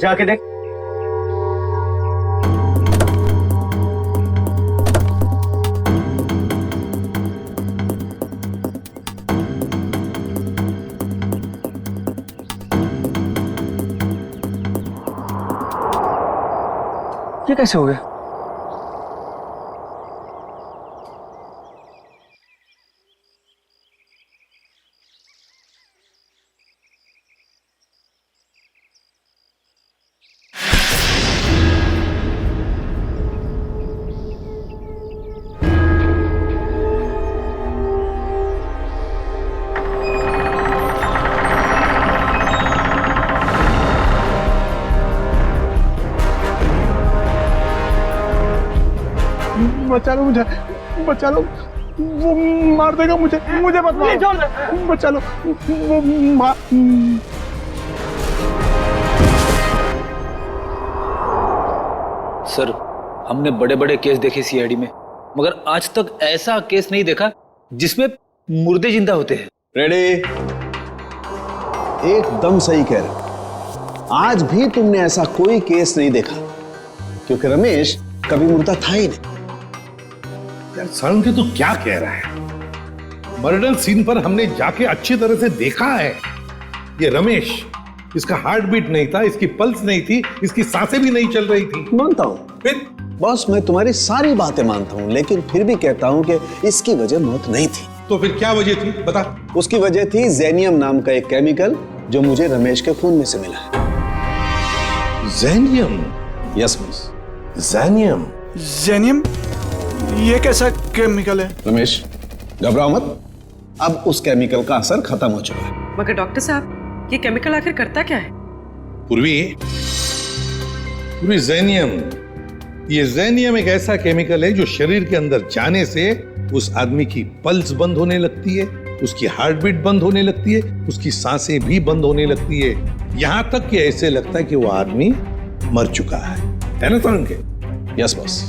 जाके देख। ये कैसे हो गया? बचा लो मुझे, बचा लो, वो मार देगा मुझे, मुझे मत मारो, बचा लो, वो सर, हमने बड़े बड़े केस देखे सीआईडी में, मगर आज तक ऐसा केस नहीं देखा जिसमें मुर्दे जिंदा होते हैं। रेडी? एकदम सही कह रहे। आज भी तुमने ऐसा कोई केस नहीं देखा, क्योंकि रमेश कभी मुर्दा था ही नहीं। यार सालुंखे तू क्या कह रहा है? मर्डर सीन पर हमने जाके अच्छी तरह से देखा है। ये रमेश, इसका हार्ट बीट नहीं था, इसकी पल्स नहीं थी, इसकी सांसें भी नहीं चल रही थी। मानता हूं फिर बॉस, मैं तुम्हारी सारी बातें मानता हूं, लेकिन फिर भी कहता हूं कि इसकी वजह मौत नहीं थी। तो फिर क्या वजह थी बता? उसकी वजह थी जेनियम नाम का एक केमिकल जो मुझे रमेश के खून में से मिला है। जेनियम? Yes boss. जेनियम? जेनियम? ये कैसा केमिकल है? रमेश घबराओ मत, अब उस केमिकल का असर खत्म हो चुका है। मगर डॉक्टर साहब, ये केमिकल आखिर करता क्या है? पूर्वी, जेनियम, ये जेनियम एक ऐसा केमिकल है जो शरीर के अंदर जाने से उस आदमी की पल्स बंद होने लगती है, उसकी हार्ट बीट बंद होने लगती है, उसकी सांसें भी बंद होने लगती है, यहां तक कि ऐसे लगता है कि वो आदमी मर चुका है ना सालुंखे? Yes boss.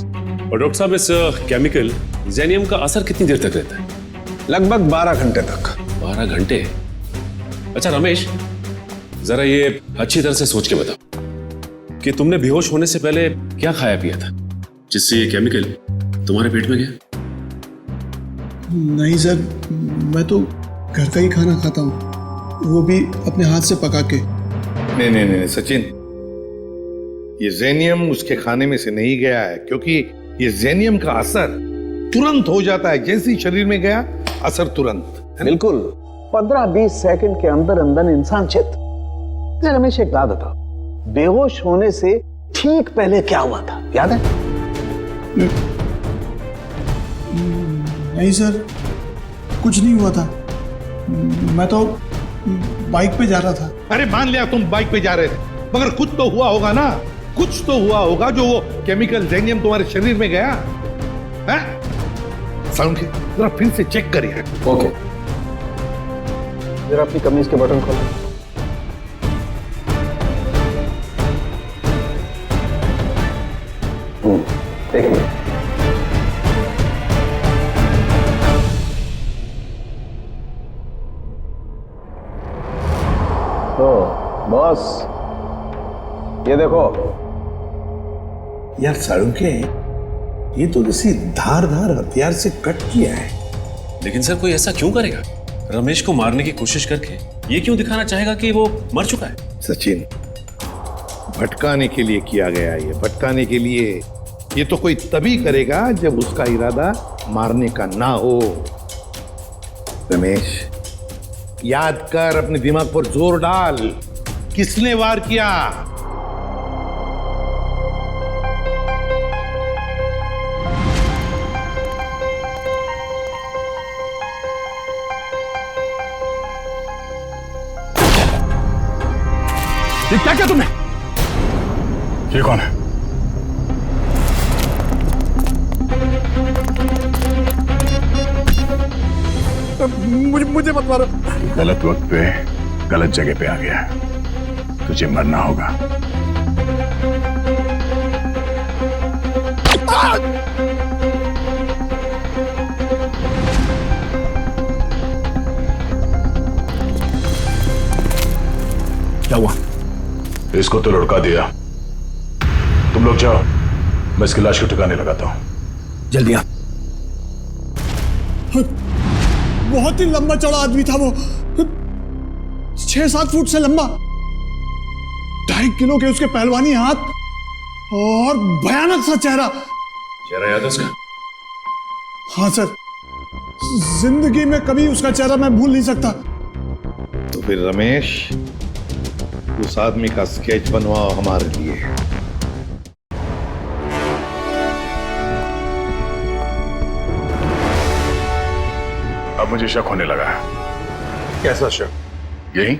और डॉक्टर साहब, इस केमिकल जेनियम का असर कितनी देर तक रहता है? लगभग 12 घंटे तक। 12 घंटे? अच्छा रमेश, जरा ये अच्छी तरह से सोच के बताओ कि तुमने बेहोश होने से पहले क्या खाया पिया था जिससे ये केमिकल तुम्हारे पेट में गया? नहीं सर, मैं तो घर का ही खाना खाता हूँ, वो भी अपने हाथ से पका के। नहीं सचिन, ये जेनियम उसके खाने में से नहीं गया है, क्योंकि ये जेनियम का असर तुरंत हो जाता है, जैसे ही शरीर में गया असर तुरंत। बिल्कुल 15-20 सेकंड के अंदर अंदर इंसान चित। रमेश एक बात बताओ, बेहोश होने से ठीक पहले क्या हुआ था, याद है? नहीं सर, कुछ नहीं हुआ था, मैं तो बाइक पे जा रहा था। अरे मान लिया तुम बाइक पे जा रहे थे, मगर कुछ तो हुआ होगा ना, कुछ तो हुआ होगा जो वो केमिकल जेनियम तुम्हारे शरीर में गया है? सालुंखे, जरा फिर से चेक करिए। ओके, जरा अपनी कमीज के बटन खोलो। एक मिनट। तो बॉस, ये देखो। यार सालुंखे, ये तो किसी धारदार हथियार से कट किया है। लेकिन सर, कोई ऐसा क्यों करेगा? रमेश को मारने की कोशिश करके ये क्यों दिखाना चाहेगा कि वो मर चुका है? सचिन, भटकाने के लिए किया गया है, ये भटकाने के लिए। ये तो कोई तभी करेगा जब उसका इरादा मारने का ना हो। रमेश, याद कर, अपने दिमाग पर जोर डाल, किसने वार किया? ये क्या किया तुमने? ये कौन है? मुझे मत मारो। गलत वक्त पे गलत जगह पे आ गया, तुझे मरना होगा। क्या हुआ? इसको तो लुढ़का दिया, तुम लोग जाओ, मैं इसकी लाश को ठिकाने लगाता हूं। जल्दी आ। बहुत ही लंबा चौड़ा आदमी था वो, 6-7 फुट से लंबा, 2.5 किलो के उसके पहलवानी हाथ और भयानक सा चेहरा। चेहरा याद है उसका? हाँ सर, जिंदगी में कभी उसका चेहरा मैं भूल नहीं सकता। तो फिर रमेश, उस आदमी का स्केच बनवाओ हमारे लिए। अब मुझे शक होने लगा है। कैसा शक? यही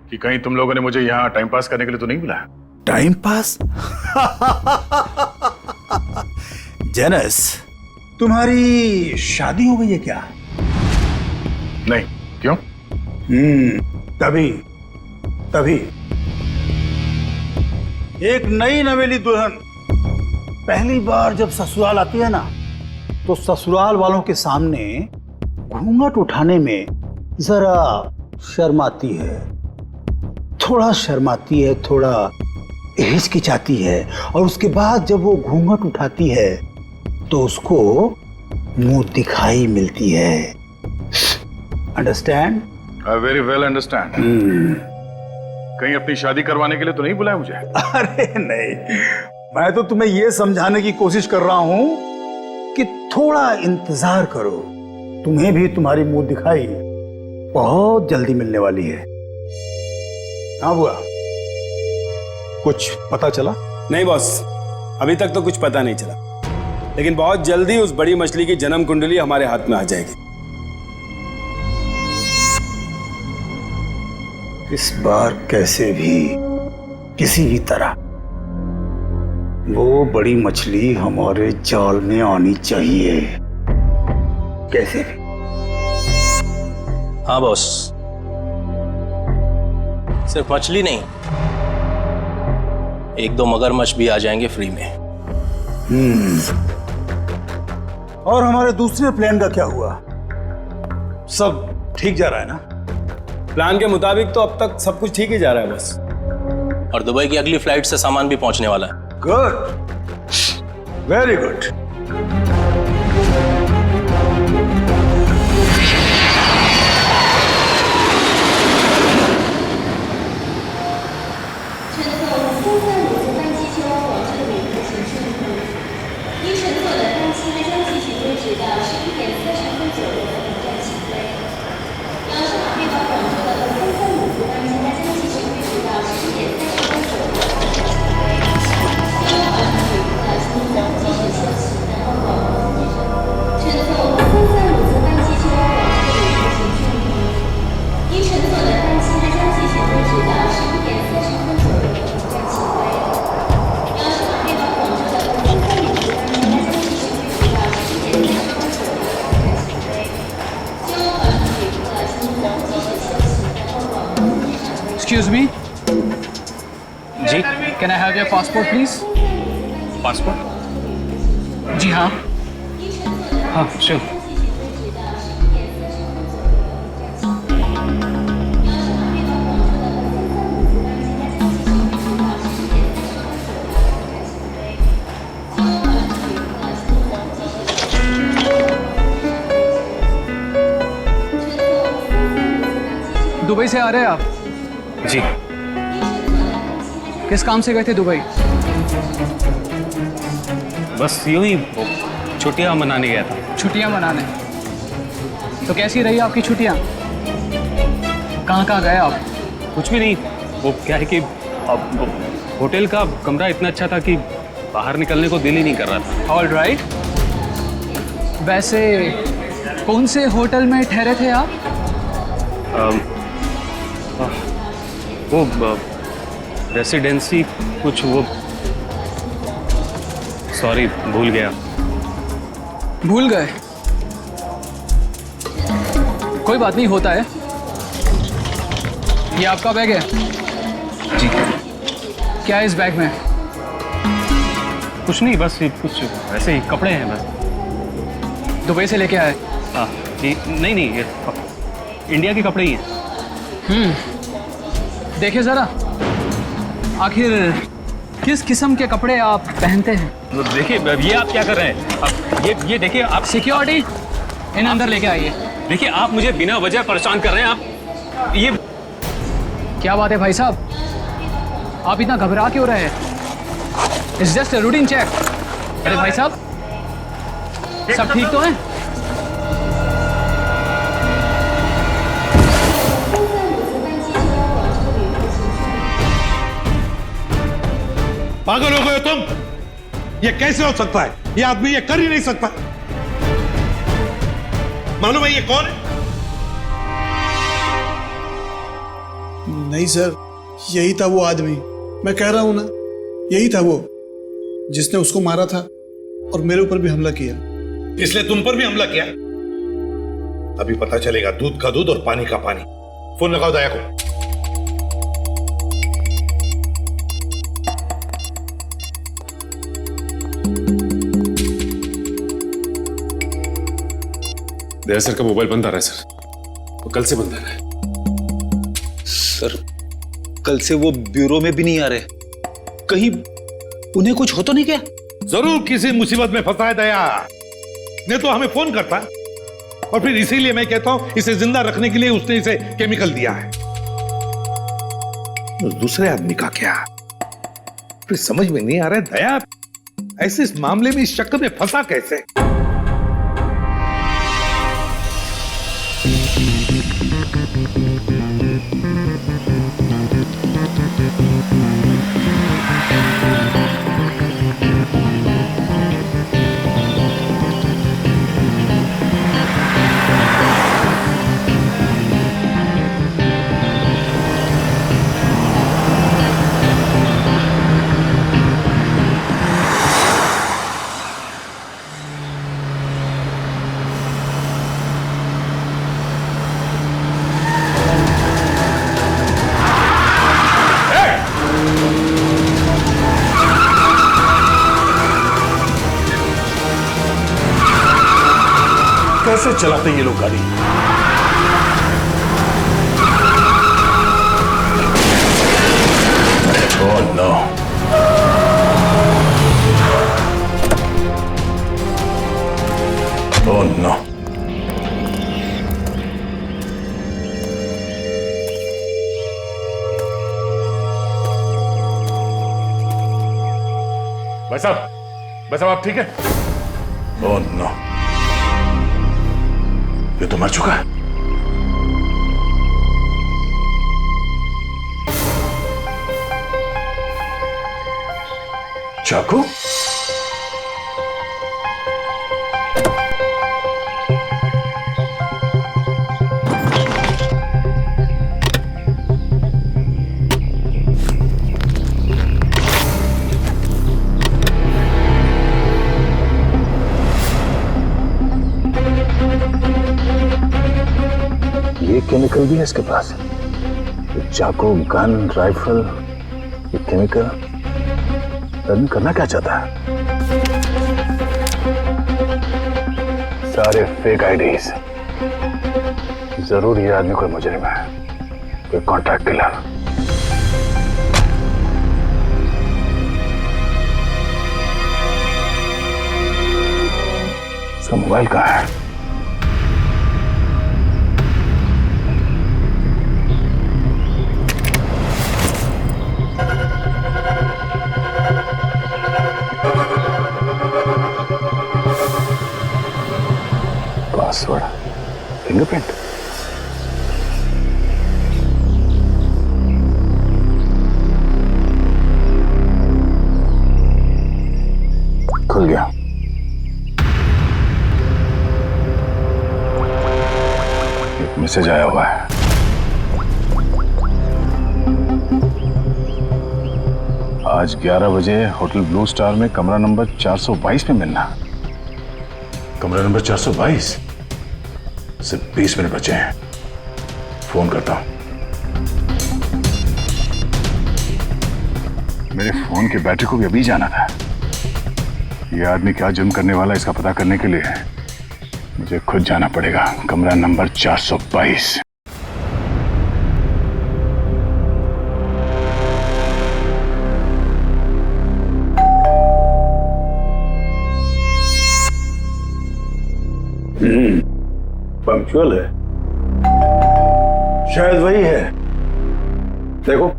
कि कहीं तुम लोगों ने मुझे यहाँ टाइम पास करने के लिए तो नहीं बुलाया? Time pass? जेनस, तुम्हारी शादी हो गई है क्या? नहीं, क्यों? तभी एक नई नवेली दुल्हन पहली बार जब ससुराल आती है ना, तो ससुराल वालों के सामने घूंघट उठाने में जरा शर्माती है, थोड़ा हिचकिचाती है, और उसके बाद जब वो घूंघट उठाती है तो उसको मुंह दिखाई मिलती है। Understand? I very well understand. कहीं अपनी शादी करवाने के लिए तो नहीं बुलाया मुझे? अरे नहीं, मैं तो तुम्हें यह समझाने की कोशिश कर रहा हूं कि थोड़ा इंतजार करो, तुम्हें भी तुम्हारी मुंह दिखाई बहुत जल्दी मिलने वाली है। हाँ बुआ, कुछ पता चला? नहीं बॉस, अभी तक तो कुछ पता नहीं चला, लेकिन बहुत जल्दी उस बड़ी मछली की जन्म कुंडली हमारे हाथ में आ जाएगी। इस बार कैसे भी, किसी भी तरह वो बड़ी मछली हमारे जाल में आनी चाहिए, कैसे भी। हाँ बॉस, सिर्फ मछली नहीं, 1-2 मगरमच्छ भी आ जाएंगे फ्री में। और हमारे दूसरे प्लान का क्या हुआ? सब ठीक जा रहा है ना? प्लान के मुताबिक तो अब तक सब कुछ ठीक ही जा रहा है बस। और दुबई की अगली फ्लाइट से सामान भी पहुंचने वाला है। Good, very good. Excuse me? जी, can I have your passport please? Passport? जी हाँ। हाँ श्योर। दुबई से आ रहे हैं आप? जी। किस काम से गए थे दुबई? बस यूं ही छुट्टियां मनाने गया था। छुट्टियां मनाने? तो कैसी रही आपकी छुट्टियां? कहाँ गए आप? कुछ भी नहीं, वो क्या है कि अब होटल का कमरा इतना अच्छा था कि बाहर निकलने को दिल ही नहीं कर रहा था। All right. वैसे कौन से होटल में ठहरे थे आप? वो रेसिडेंसी कुछ, वो सॉरी भूल गया। भूल गए? कोई बात नहीं, होता है। ये आपका बैग है? जी। क्या है इस बैग में? कुछ नहीं, बस ये कुछ ऐसे ही कपड़े हैं बस। दुबई से लेके आए? हाँ जी। नहीं, ये इंडिया के कपड़े ही हैं। देखिए जरा। आखिर किस किस्म के कपड़े आप पहनते हैं? देखिए ये आप क्या कर रहे हैं? अब ये देखिए आप सिक्योरिटी, इन्हें अंदर लेके आइए। देखिए आप मुझे बिना वजह परेशान कर रहे हैं। आप ये क्या बात है भाई साहब, आप इतना घबरा क्यों रहे हैं? It's just a routine check. अरे भाई साहब, सब ठीक तो है? पागल हो गए हो तुम? ये कैसे हो सकता है? ये आदमी ये कर ही नहीं सकता। मालूम है ये कौन है? नहीं सर, यही था वो आदमी। मैं कह रहा हूं ना, यही था वो जिसने उसको मारा था और मेरे ऊपर भी हमला किया। इसलिए तुम पर भी हमला किया? अभी पता चलेगा दूध का दूध और पानी का पानी। फोन लगाओ दया को। दया सर का मोबाइल बंद आ रहा है सर, वो कल से बंद आ रहा है। सर कल से वो ब्यूरो में भी नहीं आ रहे, कहीं उन्हें कुछ हो तो नहीं क्या? जरूर किसी मुसीबत में फंसा है दया, नहीं तो हमें फोन करता। और फिर इसीलिए मैं कहता हूं इसे जिंदा रखने के लिए उसने इसे केमिकल दिया है। उस दूसरे आदमी का क्या? फिर समझ में नहीं आ रहा है दया ऐसे इस मामले में इस चक्कर में फंसा कैसे? कैसे चलाते ये लोग गाड़ी? Oh no. Oh no. भाई साहब आप ठीक है? Oh no. ये तो मर चुका है। चाकू? ये केमिकल भी है इसके पास। ये चाकू, गन, राइफल, ये केमिकल आदमी करना क्या चाहता है? सारे फेक आईडीज। जरूर ये आदमी कोई मुजरिम है, कोई कॉन्ट्रैक्ट किलर। इसका मोबाइल कहाँ है? Password, fingerprint. खुल गया। एक मैसेज आया हुआ है। आज 11 बजे होटल ब्लू स्टार में कमरा नंबर 422 में मिलना। कमरा नंबर 422? सिर्फ 20 मिनट बचे हैं, फोन करता हूं। मेरे फोन की बैटरी को भी अभी जाना था। ये आदमी क्या जुर्म करने वाला है इसका पता करने के लिए मुझे खुद जाना पड़ेगा। कमरा नंबर 422। पंक्चुअल है, शायद वही है। देखो,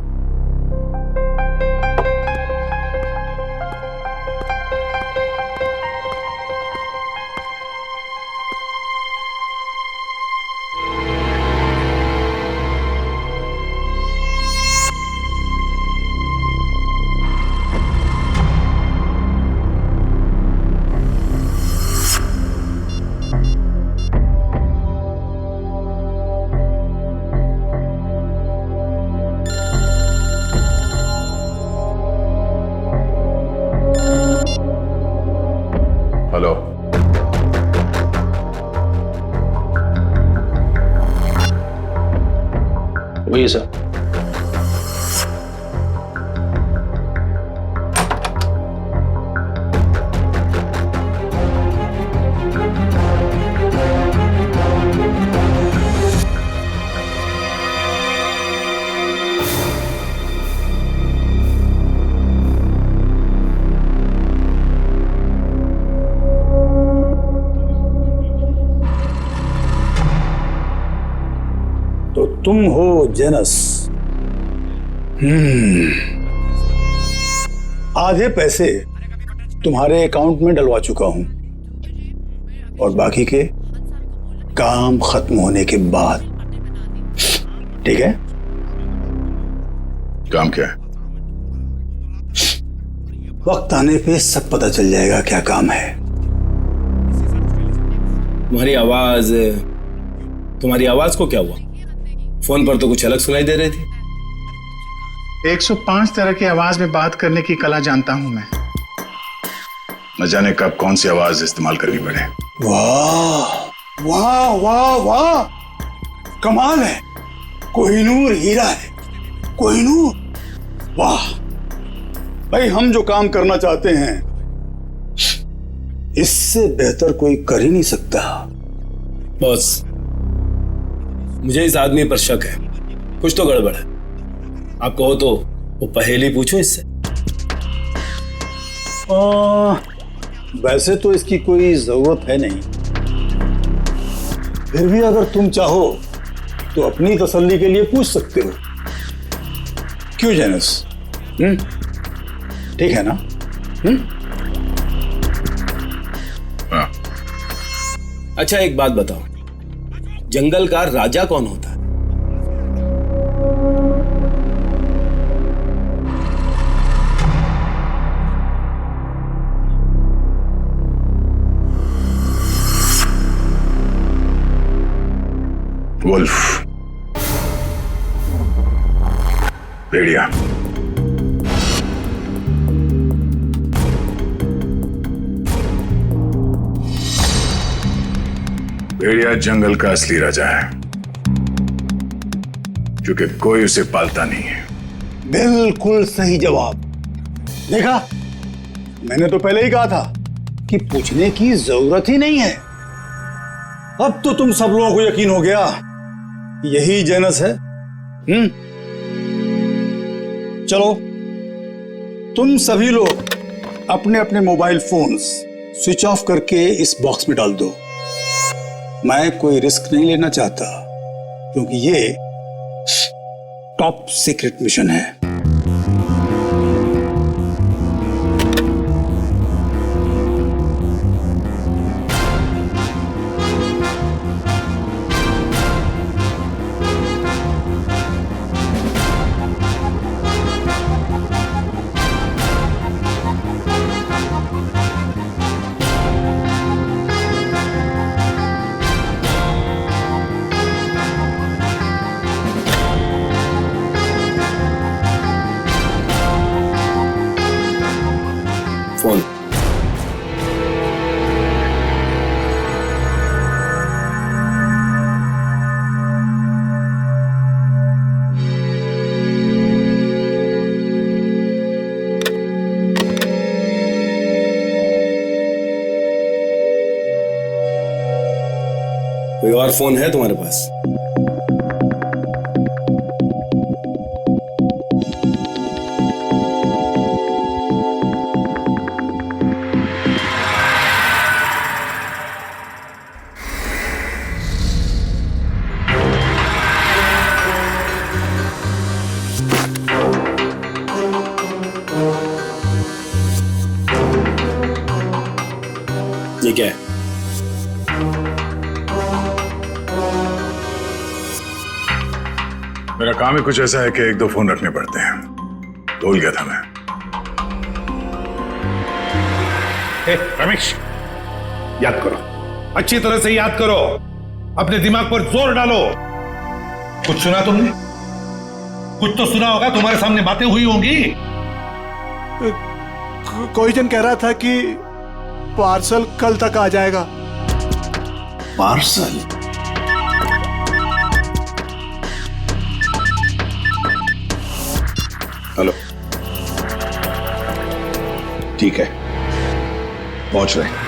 हेलो, वही सर। तो तुम हो जेनस। आधे पैसे तुम्हारे अकाउंट में डलवा चुका हूं, और बाकी के काम खत्म होने के बाद। ठीक है? काम क्या है? वक्त आने पे सब पता चल जाएगा क्या काम है। तुम्हारी आवाज को क्या हुआ? फोन पर तो कुछ अलग सुनाई दे रही थी। 105 तरह की आवाज में बात करने की कला जानता हूं मैं। न जाने कब कौन सी आवाज इस्तेमाल करनी पड़े। वाह वाह वाह वाह, कमाल है। कोहिनूर हीरा है, कोहिनूर। वाह भाई, हम जो काम करना चाहते हैं इससे बेहतर कोई कर ही नहीं सकता। बॉस, मुझे इस आदमी पर शक है, कुछ तो गड़बड़ है। आप कहो तो वो पहेली पूछो इससे। वैसे तो इसकी कोई जरूरत है नहीं, फिर भी अगर तुम चाहो तो अपनी तसल्ली के लिए पूछ सकते हो। क्यों जेनस? ठीक है ना? हाँ। अच्छा, एक बात बताओ, जंगल का राजा कौन होता है? वुल्फ, भेड़िया। भेड़िया जंगल का असली राजा है, क्योंकि कोई उसे पालता नहीं है। बिल्कुल सही जवाब। देखा, मैंने तो पहले ही कहा था कि पूछने की जरूरत ही नहीं है। अब तो तुम सब लोगों को यकीन हो गया, यही जेनस है। चलो, तुम सभी लोग अपने अपने मोबाइल फोन्स स्विच ऑफ करके इस बॉक्स में डाल दो। मैं कोई रिस्क नहीं लेना चाहता, क्योंकि ये टॉप सीक्रेट मिशन है। फोन। कोई और फोन है तुम्हारे पास? मेरा काम ही कुछ ऐसा है कि 1-2 फोन रखने पड़ते हैं। भूल गया था मैं। रमेश, याद करो, अच्छी तरह से याद करो, अपने दिमाग पर जोर डालो। कुछ सुना तुमने? कुछ तो सुना होगा, तुम्हारे सामने बातें हुई होंगी। कोई जन कह रहा था कि पार्सल कल तक आ जाएगा। पार्सल? हेलो, ठीक है, पहुंच रहे हैं।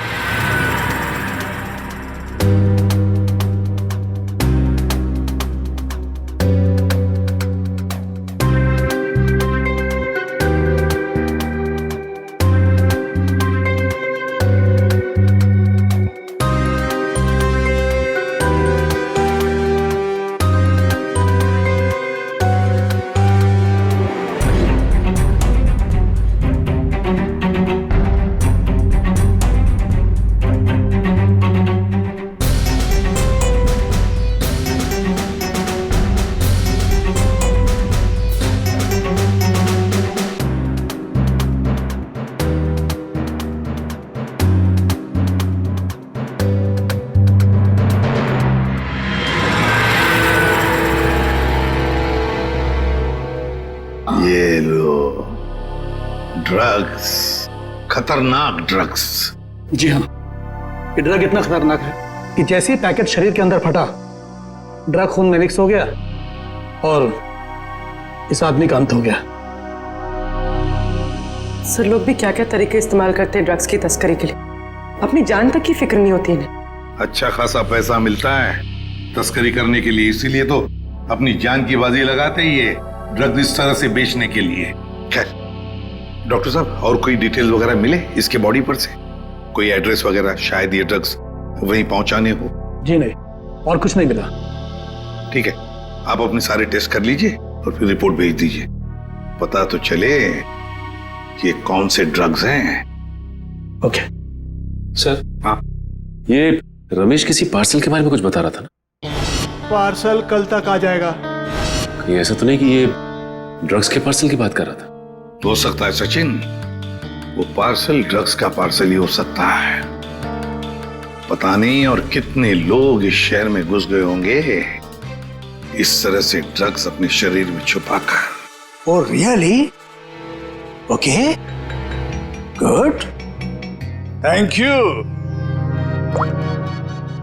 ये लो ड्रग्स, खतरनाक ड्रग्स। जी हाँ, ये ड्रग इतना खतरनाक है कि जैसे ही पैकेट शरीर के अंदर फटा, ड्रग खून में मिक्स हो गया और इस आदमी का अंत हो गया। सर, लोग भी क्या क्या तरीके इस्तेमाल करते हैं ड्रग्स की तस्करी के लिए, अपनी जान तक की फिक्र नहीं होती इन्हें। अच्छा खासा पैसा मिलता है तस्करी करने के लिए, इसीलिए तो अपनी जान की बाजी लगाते ही ये ड्रग इस तरह से बेचने के लिए। खैर डॉक्टर साहब, और कोई डिटेल वगैरह मिले इसके बॉडी पर से? कोई एड्रेस वगैरह, शायद ये ड्रग्स वहीं पहुंचाने हो। जी नहीं, और कुछ नहीं मिला। ठीक है, आप अपने सारे टेस्ट कर लीजिए और फिर रिपोर्ट भेज दीजिए, पता तो चले कि ये कौन से ड्रग्स हैं। Okay sir. हाँ, ये रमेश किसी पार्सल के बारे में कुछ बता रहा था ना? पार्सल कल तक आ जाएगा। कहीं ऐसा तो नहीं कि ये ड्रग्स के पार्सल की बात कर रहा था? हो सकता है सचिन, वो पार्सल ड्रग्स का पार्सल ही हो सकता है। पता नहीं और कितने लोग इस शहर में घुस गए होंगे इस तरह से ड्रग्स अपने शरीर में छुपाकर। Oh really? Okay, good, thank you.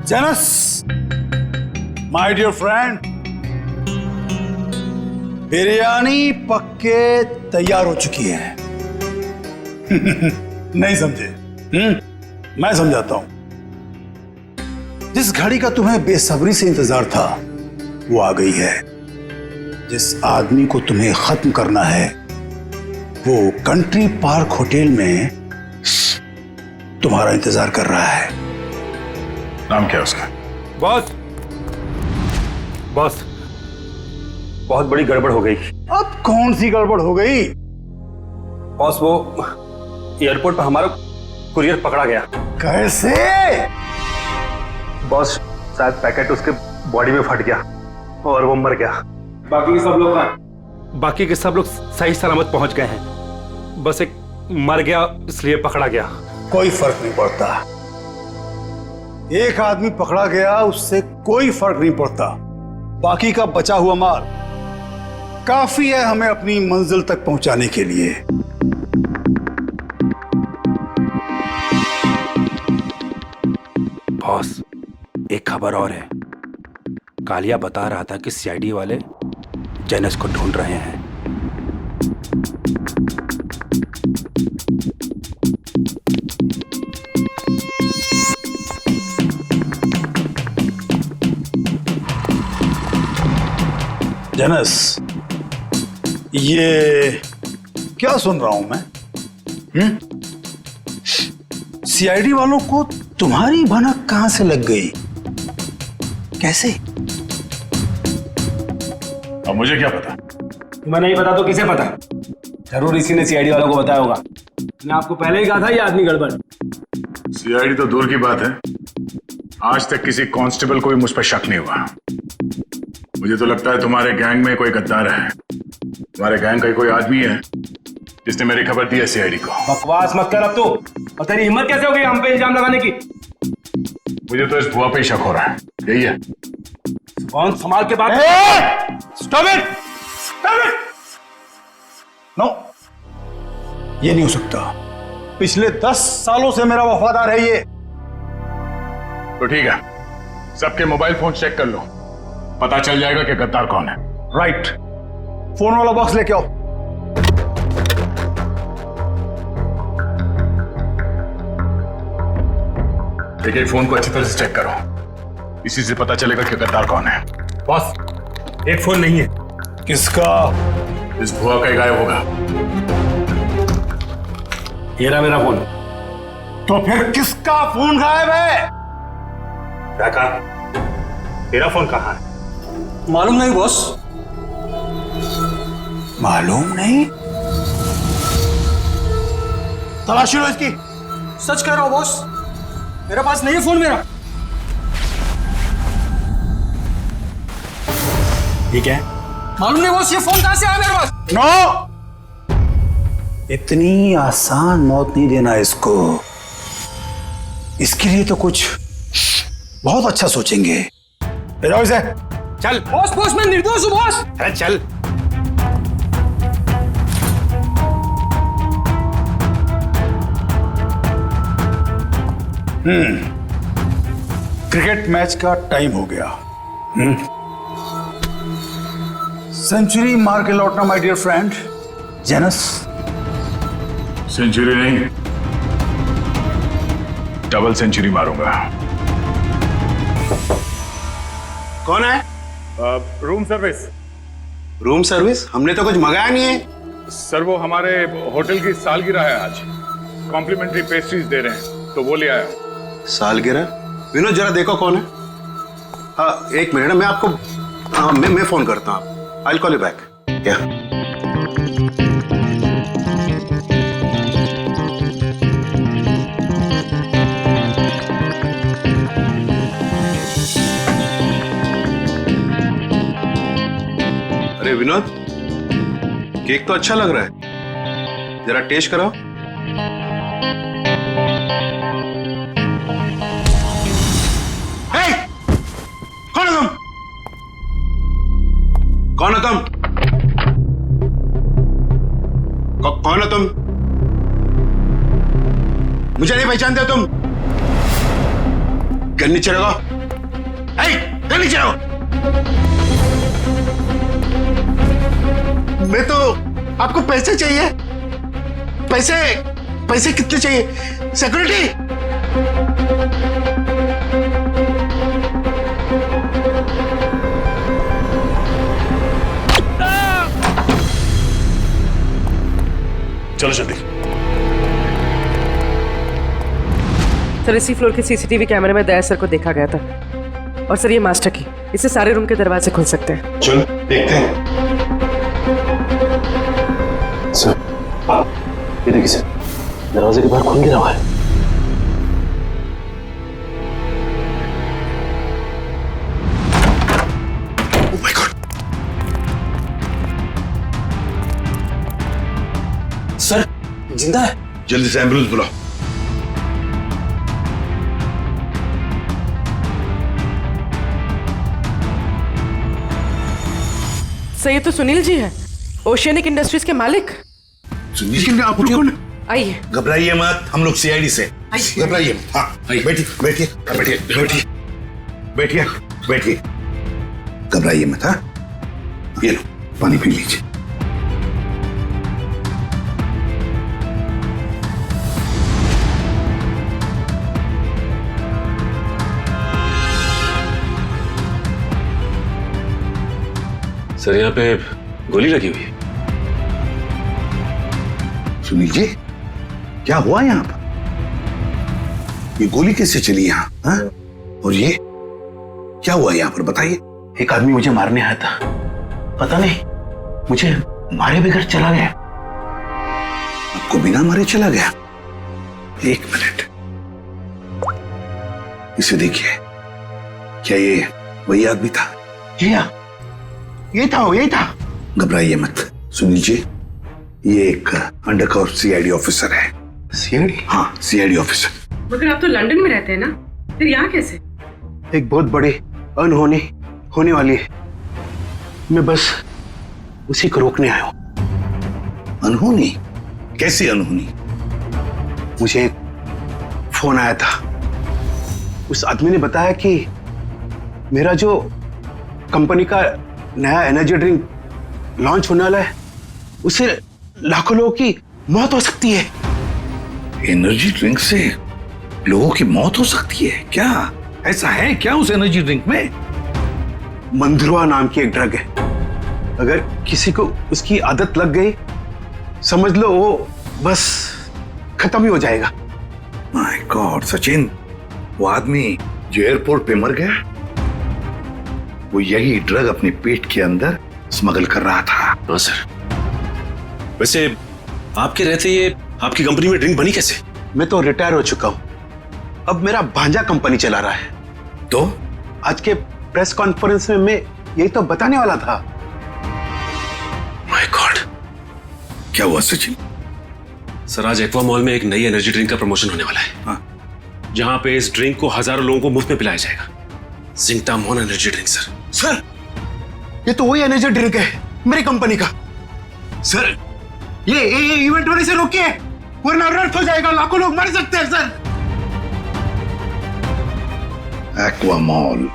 जेनस, माय डियर फ्रेंड, बिरयानी पक्के तैयार हो चुकी है। नहीं समझे? मैं समझाता हूं। जिस घड़ी का तुम्हें बेसब्री से इंतजार था वो आ गई है। जिस आदमी को तुम्हें खत्म करना है वो कंट्री पार्क होटल में तुम्हारा इंतजार कर रहा है। नाम क्या है उसका? बॉस, बॉस, बहुत बड़ी गड़बड़ हो गई। अब कौन सी गड़बड़ हो गई? बॉस, वो एयरपोर्ट पर हमारा कुरियर पकड़ा गया। कैसे? बॉस, शायद पैकेट उसके बॉडी में फट गया और वो मर गया। बाकी के सब लोग सही सलामत पहुंच गए हैं, बस एक मर गया इसलिए पकड़ा गया। कोई फर्क नहीं पड़ता, एक आदमी पकड़ा गया उससे कोई फर्क नहीं पड़ता। बाकी का बचा हुआ माल काफी है हमें अपनी मंजिल तक पहुंचाने के लिए। बॉस, एक खबर और है। कालिया बता रहा था कि सीआईडी वाले जेनस को ढूंढ रहे हैं। जेनस, ये क्या सुन रहा हूं मैं? सीआईडी वालों को तुम्हारी भनक कहां से लग गई? कैसे? अब मुझे क्या पता? तुम्हें नहीं पता तो किसे पता? जरूर इसी ने सीआईडी वालों को बताया होगा। मैंने आपको पहले ही कहा था ये आदमी गड़बड़। सीआईडी तो दूर की बात है, आज तक किसी कांस्टेबल को भी मुझ पर शक नहीं हुआ। मुझे तो लगता है तुम्हारे गैंग में कोई गद्दार है। तुम्हारे गैंग का कोई आदमी है जिसने मेरी खबर दी है सीआईडी को। बकवास मत कर अब तो। और तेरी हिम्मत कैसे हो गई हम पे इल्जाम लगाने की? मुझे तो इस बुआ पे ही शक हो रहा है। यही है। कौन संभाल के बात। Stop it! Stop it! No, ये नहीं हो सकता। पिछले 10 सालों से मेरा वफादार है ये। तो ठीक है, सबके मोबाइल फोन चेक कर लो, पता चल जाएगा कि गद्दार कौन है। राइट। फोन वाला बॉक्स लेके आओ। देखिए, फोन को अच्छी तरह से चेक करो, इसी से पता चलेगा कि गद्दार कौन है। बॉस, एक फोन नहीं है। किसका? इस बुआ का ही गायब होगा। ये रहा मेरा फोन। तो फिर किसका फोन गायब है? काका, तेरा फोन कहाँ है? मालूम नहीं बॉस। मालूम नहीं? तलाशी लो इसकी। सच कह रहा हूँ बॉस, मेरे पास नहीं है फोन मेरा। ये क्या है? मालूम नहीं बॉस, ये फोन कहां से आया मेरे पास? नो! इतनी आसान मौत नहीं देना इसको। इसके लिए तो कुछ बहुत अच्छा सोचेंगे। ले जाओ इसे। चल बॉस, बॉस मैं निर्दोष हूँ बॉस। अरे चल। क्रिकेट मैच का टाइम हो गया। सेंचुरी मार के लौटना माय डियर फ्रेंड जेनस। सेंचुरी नहीं, डबल सेंचुरी मारूंगा। कौन है? Room service. Room service? हमने तो कुछ मंगाया नहीं है। सर, वो हमारे होटल की सालगिरह है आज, कॉम्प्लीमेंट्री पेस्ट्रीज दे रहे हैं, तो वो ले आया। सालगिरह? विनोद जरा देखो कौन है। हाँ एक मिनट, मैं आपको मैं फोन करता हूँ। I will call you back. क्या? अरे विनोद, केक तो अच्छा लग रहा है, जरा टेस्ट कराओ। कौन है तुम? कौन है तुम? कौन है तुम? मुझे नहीं पहचानते तुम? घर नीचे रखो। घर नीचे रखो। मैं तो, आपको पैसे चाहिए? पैसे? पैसे कितने चाहिए? सिक्योरिटी? चलो जल्दी। सर, इसी फ्लोर के सीसीटीवी कैमरे में दया सर को देखा गया था। और सर, ये मास्टर की, इससे सारे रूम के दरवाजे खुल सकते हैं। चल देखते हैं। सर, ये देखिए सर, दरवाजे के बाहर खून गिरा हुआ है। Oh my God! सर, जिंदा है। जल्दी से एम्बुलेंस बुलाओ। सर, ये तो सुनील जी है, ओशियनिक इंडस्ट्रीज के मालिक। सुनील, आप लोग कौन? आइए। घबराइए मत, हम लोग सीआईडी से। घबराइए। हाँ, बैठिए बैठिए बैठिए बैठिए बैठिए बैठिए। घबराइए मत। हाँ, ये लो पानी पी लीजिए। सर, यहाँ पे गोली लगी हुई है। सुनील जी, क्या हुआ यहाँ पर? ये गोली कैसे चली यहाँ? हाँ? और ये क्या हुआ यहाँ पर, बताइए। एक आदमी मुझे मारने आया था, पता नहीं मुझे मारे बगैर चला गया। आपको बिना मारे चला गया? एक मिनट, इसे देखिए। क्या ये वही आदमी था? जी हाँ, यही था। घबराइए मत। सुनील जी, ये एक अंडरकवर सीआईडी ऑफिसर है। सीआईडी? हाँ, सीआईडी ऑफिसर। मगर आप तो लंदन में रहते हैं ना, फिर यहाँ कैसे? एक बहुत बड़ी अनहोनी होने वाली है, मैं बस उसी को रोकने आया हूं। अनहोनी? कैसी अनहोनी? मुझे एक फोन आया था, उस आदमी ने बताया कि मेरा जो कंपनी का नया एनर्जी ड्रिंक लॉन्च होने वाला है, उससे लाखों लोगों की मौत हो सकती है। एनर्जी ड्रिंक से लोगों की मौत हो सकती है? क्या ऐसा है क्या उस एनर्जी ड्रिंक में? मंधुआ नाम की एक ड्रग है, अगर किसी को उसकी आदत लग गई, समझ लो वो बस खत्म ही हो जाएगा। माय गॉड सचिन, वो आदमी जो एयरपोर्ट पे मर गया, वो यही ड्रग अपने पेट के अंदर स्मगल कर रहा था। हाँ सर। वैसे आपके रहते ये आपकी कंपनी में ड्रिंक बनी कैसे? मैं तो रिटायर हो चुका हूं, अब मेरा भांजा कंपनी चला रहा है। तो आज के प्रेस कॉन्फ्रेंस में मैं यही तो बताने वाला था। माय गॉड, क्या हुआ सचिन? सर, आज एक्वा मॉल में एक नई एनर्जी ड्रिंक का प्रमोशन होने वाला है। हाँ। जहां पे इस ड्रिंक को हजारों लोगों को मुफ्त में पिलाया जाएगा। जिंकटामोन एनर्जी ड्रिंक सर। सर, ये तो वही एनर्जी ड्रिंक है मेरी कंपनी का। सर, ये इवेंट होने से रोकिए, वरना अनर्थ हो जाएगा, लाखों लोग मर सकते हैं सर। Aqua mall.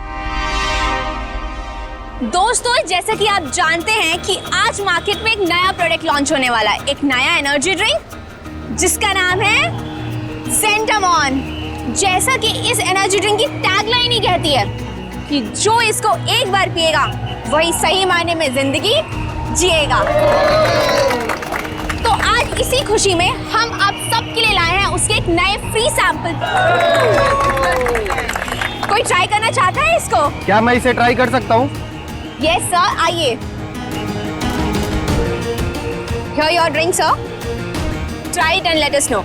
दोस्तों, जैसा कि आप जानते हैं कि आज मार्केट में एक नया प्रोडक्ट लॉन्च होने वाला है, एक नया एनर्जी ड्रिंक जिसका नाम है ज़ेंटामॉन। जैसा कि इस एनर्जी ड्रिंक की टैगलाइन ही कहती है कि जो इसको एक बार पिएगा वही सही मायने में जिंदगी जिएगा। तो आज इसी खुशी में हम आप सबके लिए लाए हैं उसके एक नए फ्री सैंपल। कोई ट्राई करना चाहता है इसको? क्या मैं इसे ट्राई कर सकता हूँ? यस सर, आइए। Here your drink, sir. Try it and let us know.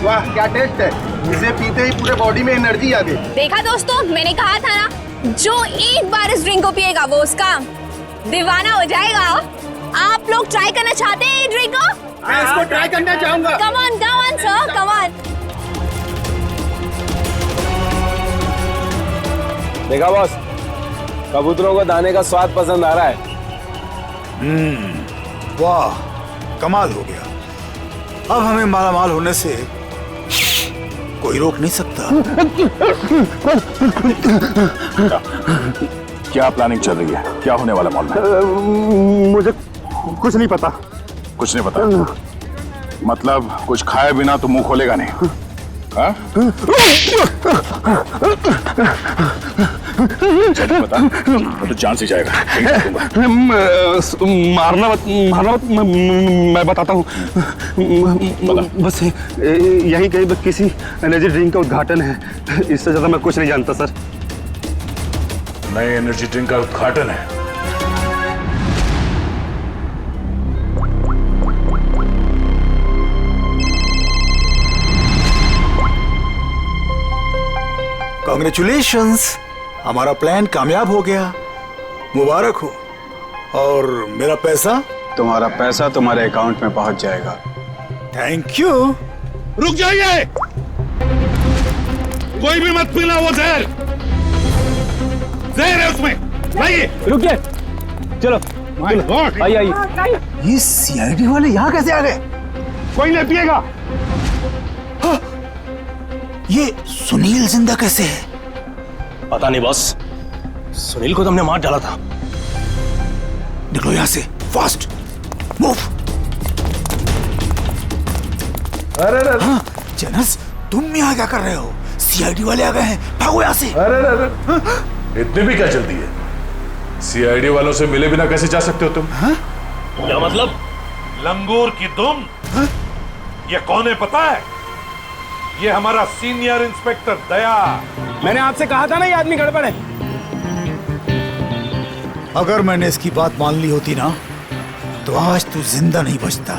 वाह, क्या टेस्ट है! इसे पीते ही पूरे बॉडी में एनर्जी आ गई। देखा दोस्तों, मैंने कहा था ना, जो एक बार इस ड्रिंक को पिएगा वो उसका दीवाना हो जाएगा। आप लोग ट्राई करना चाहते हैं ये ड्रिंक को? मैं इसको ट्राई करना चाहूंगा। Come on, sir, come on. देखा बॉस, कबूतरों को दाने का स्वाद पसंद आ रहा है। वाह, कमाल हो गया। अब हमें मालामाल होने से कोई रोक नहीं सकता। क्या प्लानिंग चल रही है? क्या होने वाला मॉल में? मुझे कुछ नहीं पता। कुछ नहीं पता? मतलब कुछ खाए बिना तो मुंह खोलेगा नहीं? हाँ? बता, तो जान से जाएगा। मारना मत, मैं बताता हूँ। बस यही कहीं किसी एनर्जी ड्रिंक का उद्घाटन है, इससे ज्यादा मैं कुछ नहीं जानता सर। नए एनर्जी ड्रिंक का उद्घाटन है? कांग्रेचुलेशंस, हमारा प्लान कामयाब हो गया। मुबारक हो। और मेरा पैसा? तुम्हारा पैसा तुम्हारे अकाउंट में पहुंच जाएगा। Thank you. रुक जाइए, कोई भी मत पीना वो जहर। जहर है उसमें। लाइए। रुकिए, चलो आइए। ये सीआईडी वाले यहाँ कैसे आ गए? कोई नहीं पिएगा। ये सुनील जिंदा कैसे है? पता नहीं बॉस, सुनील को तो हमने मार डाला था। निकलो यहाँ से, फास्ट मूव। अरे हाँ, जनस, तुम यहाँ क्या कर रहे हो? सीआईडी वाले आ गए हैं, भागो यहाँ से। अरे इतनी भी क्या जल्दी है? सीआईडी वालों से मिले बिना कैसे जा सकते हो तुम? क्या मतलब? लंगूर की दुम। ये कौन है पता है? ये हमारा सीनियर इंस्पेक्टर दया। मैंने आपसे कहा था ना ये आदमी गड़बड़ है। अगर मैंने इसकी बात मान ली होती ना, तो आज तू जिंदा नहीं बचता।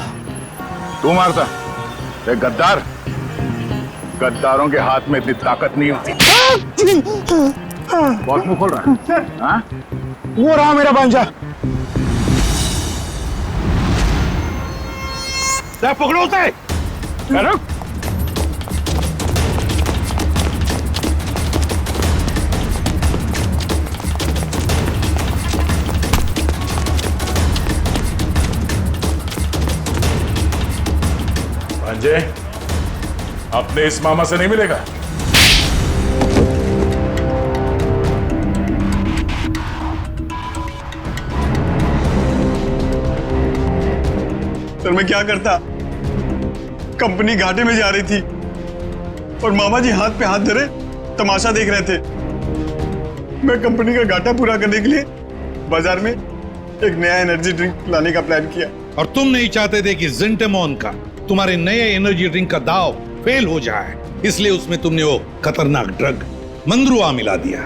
तू मारता? एक गद्दार? गद्दारों के हाथ में इतनी ताकत नहीं होती। बहुत मुंह खोल रहा है। हाँ? वो रहा मेरा भांजा। पकड़ो उसे। भांजे, अपने इस मामा से नहीं मिलेगा। सर मैं क्या करता, कंपनी घाटे में जा रही थी और मामा जी हाथ पे हाथ धरे तमाशा देख रहे थे। मैं कंपनी का घाटा पूरा करने के लिए बाजार में एक नया एनर्जी ड्रिंक लाने का प्लान किया। और तुम नहीं चाहते थे कि ज़ेंटामॉन का, तुम्हारे नए एनर्जी ड्रिंक का दाव फेल हो जाए, इसलिए उसमें तुमने वो खतरनाक ड्रग मंद्रुआ मिला दिया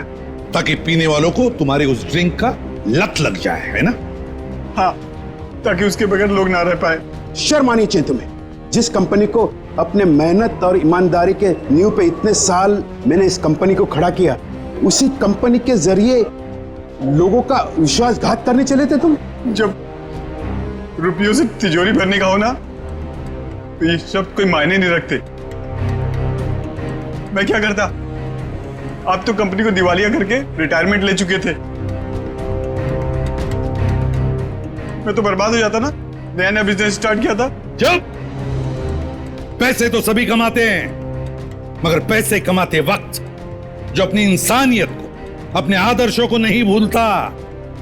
ताकि पीने वालों को तुम्हारे उस ड्रिंक का लत लग जाए, है ना? हाँ, ताकि उसके बगैर लोग ना रह पाए। शर्म आनी चाहिए तुम्हें। जिस कंपनी को अपने मेहनत और ईमानदारी के नींव पे इतने साल मैंने इस कंपनी को खड़ा किया, उसी कंपनी के जरिए लोगों का विश्वासघात करने चले थे तुम। जब रुपयों से तिजोरी भरने का हो ना, तो ये सब कोई मायने नहीं रखते। मैं क्या करता, आप तो कंपनी को दिवालिया करके रिटायरमेंट ले चुके थे। मैं तो बर्बाद हो जाता ना, नया नया बिजनेस स्टार्ट किया था। जब पैसे तो सभी कमाते हैं, मगर पैसे कमाते वक्त जो अपनी इंसानियत को, अपने आदर्शों को नहीं भूलता,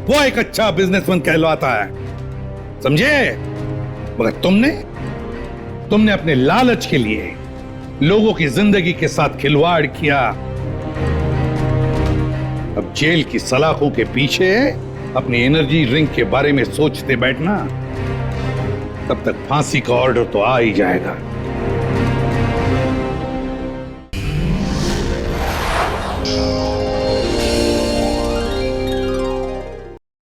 वो एक अच्छा बिजनेसमैन कहलाता है, समझे? मगर तुमने अपने लालच के लिए लोगों की जिंदगी के साथ खिलवाड़ किया। अब जेल की सलाखों के पीछे अपनी एनर्जी ड्रिंक के बारे में सोचते बैठना, तब तक फांसी का ऑर्डर तो आ ही जाएगा।